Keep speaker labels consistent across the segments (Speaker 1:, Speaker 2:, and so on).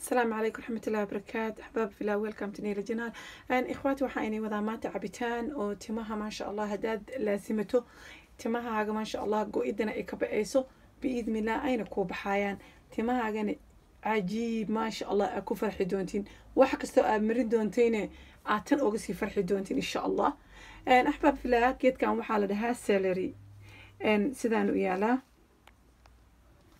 Speaker 1: السلام عليكم ورحمة الله وبركاته. أحباب في الله، ويلكم تو نيل جنال. إخواتي وحايني وذا مات عبيتان أو تماها ما شاء الله هداد لازمته تماها هاga ما شاء الله قويدنا إكبئيسو بإذن الله أين كوب حيان تماها هاga عجيب ما شاء الله أكو فرحي دونتين وحكستو أمرين دونتين أعتن أوغسي فرحي دونتين إن شاء الله. أحباب في الله كيد كان وحالة لها سيلري سيدان ويالا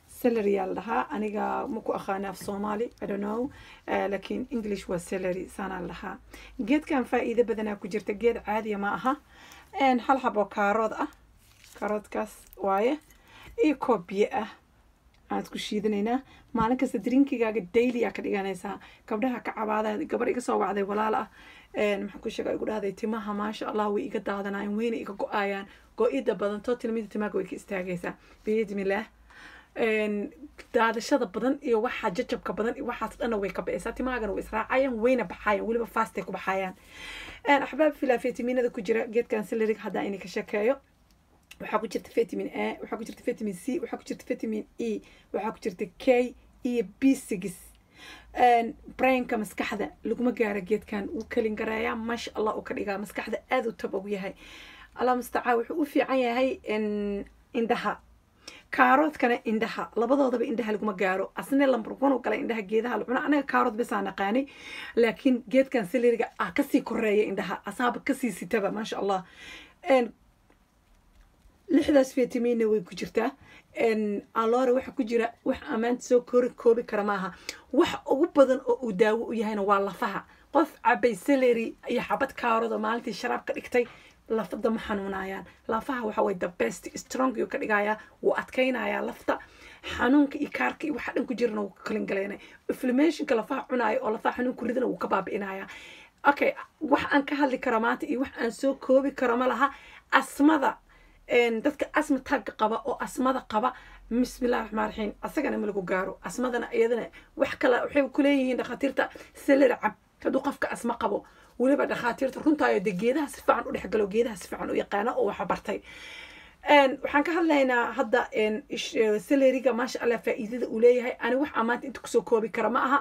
Speaker 1: سيلري لها أنا مكو أخانا في الصومالي I don't know لكن إنجليش وسيلري سانا لها جيت كان فائدة بدنا كجرت جيت عادية معها إن حل حبوا كارود كاس وايه إيه كوبية aad ku shiidanayna maalin kasta drinkigaaga daily ka dhiganaysaa gabdhaha ka cabaada gabar iga soo wacday walaal ah maxaan ku sheegay igu dhahday timaha maasha Allah way iga daadanayaan weyna iga go'ayaan go'ida badan tilmaamada timaha way ka istaagaysaa biidmillah daadashada badan iyo waxa jajabka badan iyo waxaas dhan way ka bixaysaa timahaagana way israacayaan weyna baxayaan waliba fast ay ku baxayaan ahbaab fila fitamiinada ku jira geedkan celery hada inay ka sheekeeyo waxaa ku jirta vitamin A waxaa ku jirta vitamin C waxaa ku jirta vitamin E waxaa ku jirta K iyo B6 brainka maskaxda laguma gaaro geedkan uu kalin garayaa masha Allah uu ka dhigaa maskaxda aad u tabaw yahay Allah mustacaa wuxuu u fiican yahay indhaha kaaroodkana indhaha labadoodaba indhaha laguma gaaro asna lambar 1 u galay indhaha geedaha la cuna anaga kaarood bas aan aqaanay laakiin geedkan celeryga ka sii koreeya indhaha asaaba ka sii sitaba masha Allah lixdaas فيتامين way ku jirtaa alora waxa ku jira wax amaan soo koobi kara maaha wax ugu badan oo uu daawo u yahayna waa lafaha qof cabay celery iyo xabad kaarooda maalintii sharaab ka dhigtay lafta ma xanuunayaan lafaha waxa way the best strong iyo ka dhigaya uu adkaynaya lafta xanuunka iyo kaarka iyo waxa dhan ku jirna uu kalin galeynay inflammation ka lafaha cunaayo oo lafaha xanuun ku ridana uu ka baabi'inaya okay wax aan ka hadli karo maanta iyo wax aan soo koobi karo ma laha asmada dadka asma tag qaba oo asmada qaba bismillaahir rahmaanir rahiim asagana ma lagu gaaro asmadana iyadana wax kale waxay ku leeyihiin dhakhaatiirta celery cab haduu qofka asma qabo waliba dhakhaatiirta runta ay geedaha si fiican u dhaxgalo geedaha si fiican u yaqaan oo wax bartay waxaan ka hadlaynaa hadda celeryga maasha Allah faa'iidada uu leeyahay ani wax amaanta inta ku soo koobi kara ma aha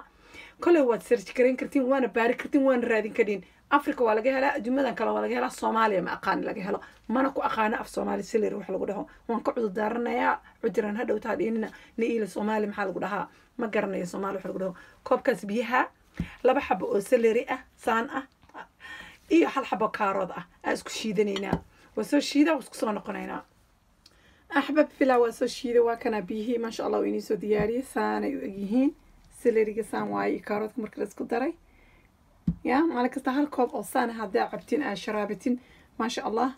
Speaker 1: kale waad search gareyn kartiin waana baari kartiin waana raadin kartiin afrika waa laga helaa adduumadan kale waa laga helaa Soomaaliya ma aqaan laga helo mana ku aqaana af Soomaali celery wax lagu dhaho waan ka cudur daaranayaa cuduran hadhow taadinina niila Soomaali maxaa lagu dhahaa ma garanayo Soomaali wax lagu dhaho koobkaas biyaha laba xabo oo celery ah saan ah iyo hal xabo kaarood ah isku shiidanayna wasoo shiida isku soo noqonaynaa ahbab fila wasoo shiida waa kana biyaha ma sha Allah inii soo diyaariyay saan ay yihiin celeryga saan waay kaaroodka marka la isku daray يا مالك استهل كوب أو سنة هذا عبتين شرابتين ما شاء الله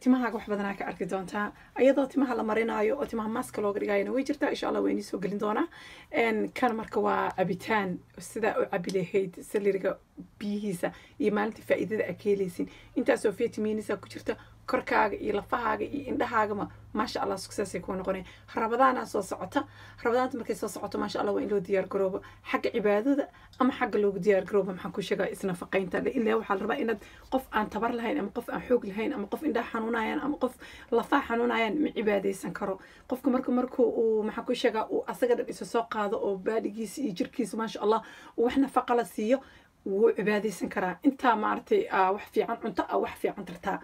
Speaker 1: تماها واحد بدنا كأرك دونتها أيضا تماها لمرينا أيو تماها ماسك لوجر جاينا ويجرتا إن شاء الله ويني سوق لندونا إن كان مركوا عبتان استدا عبلي هيد سليرجا بيهيسا يمالتي فائدة أكيليسين أنت سو فيتامين سا كجرتا كركاغ يلفهاغ إندهاغ ما شاء الله سكسس يكون قرين رمضان سو سقطة رمضان مركي سو سقطة ما شاء الله وين لو ديار جروب حق عبادة أما حق لو ديار جروب ما حكوا شجع إسنا فقين تلا إلا وحال ربع إن قف عن تبر لهين أما قف عن حوق لهين أما قف إنده حنونايان أما قف لفاه حنونايان من عبادة سنكرو قف مركو وما حكوا شجع وأسجد الإسساق هذا وبادجيس يجركيس ما شاء الله وإحنا فقلا سيو وعبادة سنكرا أنت معرتي وحفي عن أنت أو وحفي عن ترتا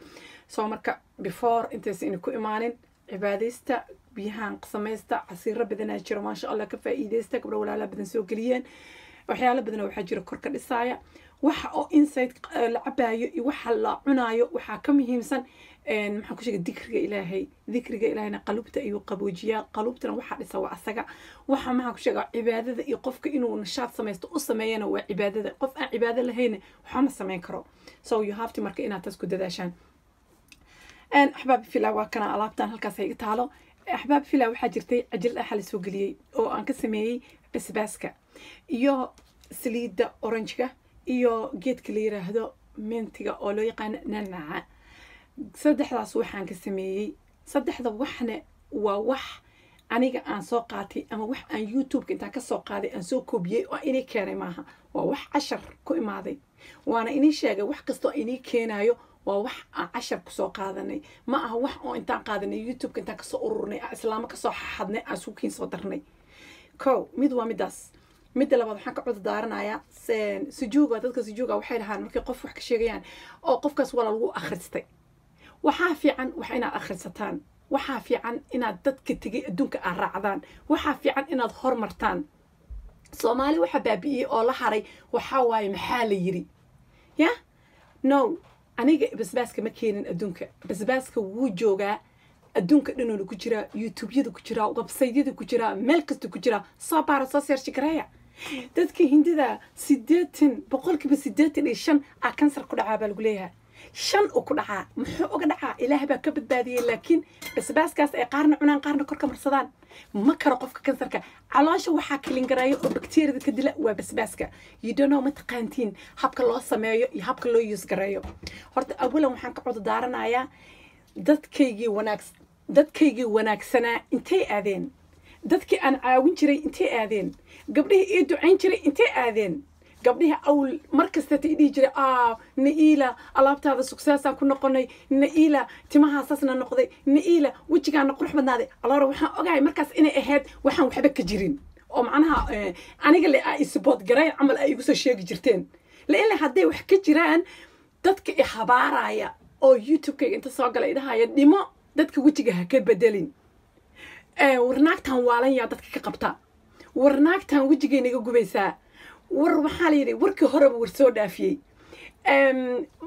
Speaker 1: سو مركا before أنت سينكو إيمانين عباديستا بيهان قسميستا عصير بدنا جرو ما شاء الله كفايديستا قبل ولا لا بدنا سوق ليين وحياله بدنا waxa jiro korka dhisaya waxa oo inside lacabayo iyo waxa la cunayo waxa ka muhiimsan maxaan ku sheegay dikriga ilaahayna qalbta iyo qaboojiya qalbtana waxa dhisa waa asaga waxa maxaan ku sheegay cibaadada iyo qofka inuu nashaad sameesto u sameeyana waa cibaadada qof aan cibaado lahayn waxa ma sameyn karo so you have to marka inaad tasku dadaashaan أحباب فيلا وكنا ألعبتان هالكاس هيك تعالوا أحباب فيلا وحجرتي أجل أحل سوقلي أو أنك سمي بس باسكا يو سليد أورنجكا يو جيت كليرة هذا منتجة أولو يقان ننعى صدح ذا صوح أنك سمي صدح ذا وحنا ووح أنيجا أن سوقاتي أما وح أن يوتيوب كنت كسوقاتي أن سوق بيه وإني كاري معها ووح 10 كوي ماضي وأنا إني شاقة وح قصته إني كينايو ووح 10 كسو قادني ما هو وح أو إنتان قادني يوتيوب كنت كسو أرورني إسلام كسو حدني أسوكين صدرني كو ميدوا ميداس midda labaad waxaan ka cod daaranayaa sujuuga dadka sujuuga waxay dhahaan markay qof wax ka sheegayaan oo qofkaas wala lagu akhristay waxaa fiican wax inaad akhrisataan waxaa fiican inaad dadka tegay adduunka aad raacdaan waxaa fiican inaad hormartaan Soomaali waxa baabi'iyay oo la haray waxa waaye maxaa la yiri ya no aniga basbaaska ma keenin adduunka basbaaska wuu joogaa adduunka dhanuna ku jira YouTube-yada ku jira website-yada ku jira meel kasta ku jira soo baara soo search gareeya dadka hindida 80% ah kansar ku dhacaa baa lagu leeyahay 5 oo ku dhacaa muxuu uga dhacaa ilaahay baa ka badbaadiyay laakiin basbaaskaas ay qaarna cunaan qaarna korka marsadaan ma karo qofka kansarka caloosha waxaa kalin gareeyo oo bakteeriyada ka dila waa basbaaska you don't know ma taqaantiin habka loo sameeyo iyo habka loo use gareeyo horta awalan waxaan ka cod daaranayaa dadkaygii wanaagsanaa intay aadeen dadkii aan caawin jiray intay aadeen gabdhihii ii ducayn jiray intay aadeen gabdhihii awl markasta tii dhigi jiray naila alaabtaada successaan ku noqonay naila timahaasaasna noqday naila wejigaana qurux badnaaday aloora waxaan ogahay markaas inay ahayd waxaan waxba ka jirin oo macnaha aniga le ay support garay camal ay igu soo sheegi jirteen la hadday wax ka jiraan dadka i habaaraya oo YouTube-kayga inta soo galay idhahaya dhimo dadka wejiga ha ka bedelin warnaagtan waalan yaa dadka ka qabta warnaagtan wejigeena iga gubaysaa war waxaa la yidhi warkii horeba war soo dhaafiyey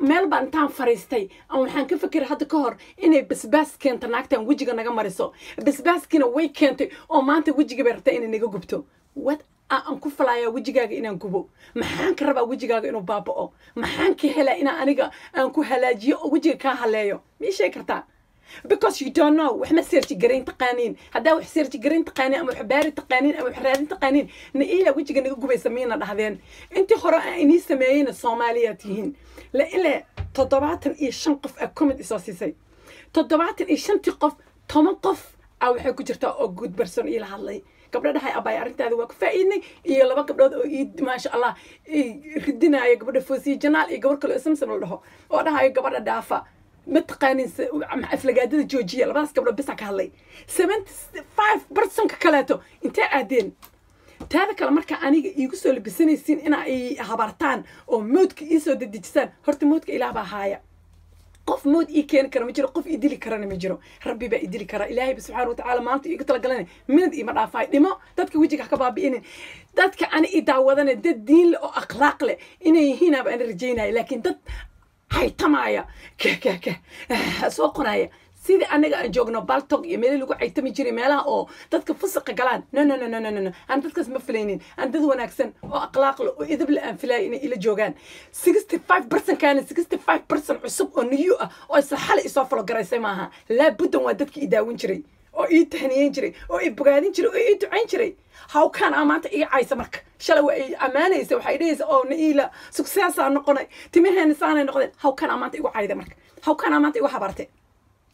Speaker 1: meel baan intaan fariistay aan waxaan ka fikiray hadda ka hor inay basbaas keento naagtan wejiga naga mariso basbaaskiina way keentay oo maanta wejiga bay rabtaa inay naga gubto what aan ku falayaa wejigaaga inaan gubo maxaan ka rabaa wejigaaga inuu baaba'o maxaan ka helaa inaan aniga aan ku halaajiyo oo wejiga kaa haleeyo ma ii sheegi kartaa because you don't know wax ma search gareyn taqaaniin hadaa wax search gareyn taqaaniin ama wax baari taqaaniin ama wax raadin taqaaniin naila wejiga naga gubaysa miina dhahdeen intii hore aan inii sameeyeen Soomaaliyaad yihiin la ila 75 qof comment isoo siisay 75 qof 10 qof waxay ku jirtaa oo good person ila hadlay gabdha dhahay abay arintaada waa ku faa'iidnay iyo laba gabdhood oo ma sha Allah ridinaayo gabdha Foosiye Janaal iyo gabar kale oo Samsam la dhaho oo dhahay gabadha dhaafa متقانين أفلقادة جوجية لباس قبل بس كهالي 75% ككلاتو انت قاعدين هذا كلام مركا أنا يقصوا بسنة سين أنا هبارتان أو مودك يسوي الدجسان هرت مودك إلى بهايا قف مود كان كرا مجرو قف إدلي كرا مجرو ربي بقى إدلي كرا إلهي سبحانه وتعالى ما أنت يقتل قلنا من دي مرة فايد لما دتك وجهك كبابين دتك أنا إدعوذنا دت دين أو أخلاق له إنه هنا بأن رجينا لكن دت هاي تمايا كه سوقنايا سيدي أنا جوجنا بالتوق يميل لقوا عيتمي جري مالا أو تذكر فسق قلان نو أنا تذكر مفلينين أنا تذو ناكسن أو أقلاق له وإذا بالأنفلاين إلى جوجان 65% كان 65% عصب أو نيوء أو سحل إصافة الجريسة معها لا بد ودتك إداوين جري أو تهنيين جري أو بقادين جري أو تعين جري هاو كان أمانة عايزة مرك شلو أمانة يسوي حيريز أو نيلة سكسيس نقطة تمهن إنسان نقطة هاو كان أمانة عايزة مرك هاو كان أمانة حبرته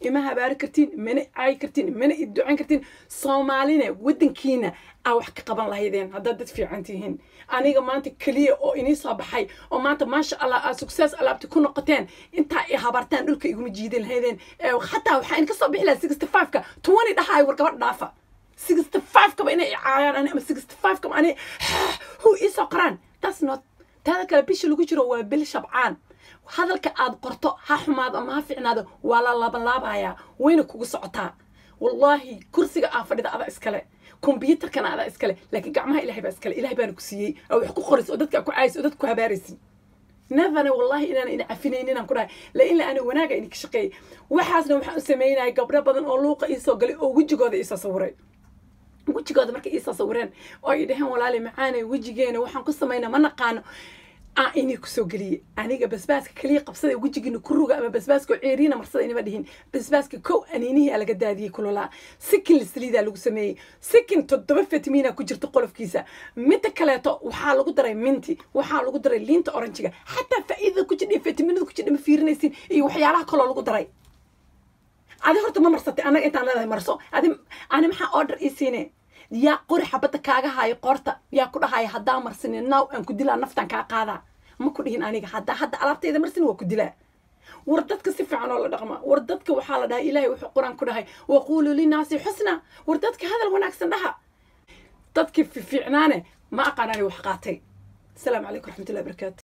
Speaker 1: إما هبار كرتين من عاي كرتين من الدعاء كرتين صومالينا ودن كينا أو حق قبل الله يدين هذا في عنتيهن أنا جماعة كلية أو إني صباحي أو ما ما شاء الله سكسيس الله بتكون نقطتين أنت هبارتين دول كيقوم جيدين هيدين وحتى وحين كصبح له 65 ك 20 ده هاي وركبت ضعفة 65 كم أنا عيان أنا 65 كم أنا هو إيه سكران that's not هذا كلا بيش اللي كجرا وبل شبعان وهذا الكأد قرطة حماد ما في عناده ولا لا بهايا وينك وقصعتها والله كرسي أفرد هذا إسكاله كمبيوتر كان هذا إسكاله لكن جمعها إلهي بإسكاله إلهي بانكسيه أو يحكوا خرس ودتك أكو عايز ودتك هبارسي نفنا والله إن عفينين إن كنا لإلا أنا وناجا إنك شقي وحاسنا وحسمينا قبل بدن أولوق إيسا قال وجه قاضي إيسا صوري وجه قاضي مركي إيسا صورين أو يدهن ولا لي معانا وجهنا وحن قصة ماينا ما نقانا إني كسو قلي أنا بس كلي قبصة وجهي إنه كروجا أما بس عيرينا مرصد إني بدهن بس كو أنيني على قد هذه كلها سكن السليدة اللي قسمي سكن تضبط مينا كجر تقول في كيسة متى كلاته وحال قدرة منتي وحال قدرة لين تأورنجا حتى فإذا كجر فيتامين كجر مفيرنسين وحيالها كلها قدرة هذا هرت ما مرصد أنا أنت أنا مرصو هذا أنا محا أوردر إيسينه يا قري حبتك كاغا هاي قورتا يا كودا هاي حدا مرسن ناو ان كديلا نفتان كا قادا ما كدهين انيغا حدا alaabteeda marsin waa kudila wardadka si fiican oo la dhaqma wardadka waxa la dhahay ilaahay wuxuu quraan ku dhahay waqulu linaasi husna wardadka hadal wanaagsan dhaha dadka fi fiicnaane ma aqaanani wax qaatay. السلام عليكم ورحمة الله وبركاته.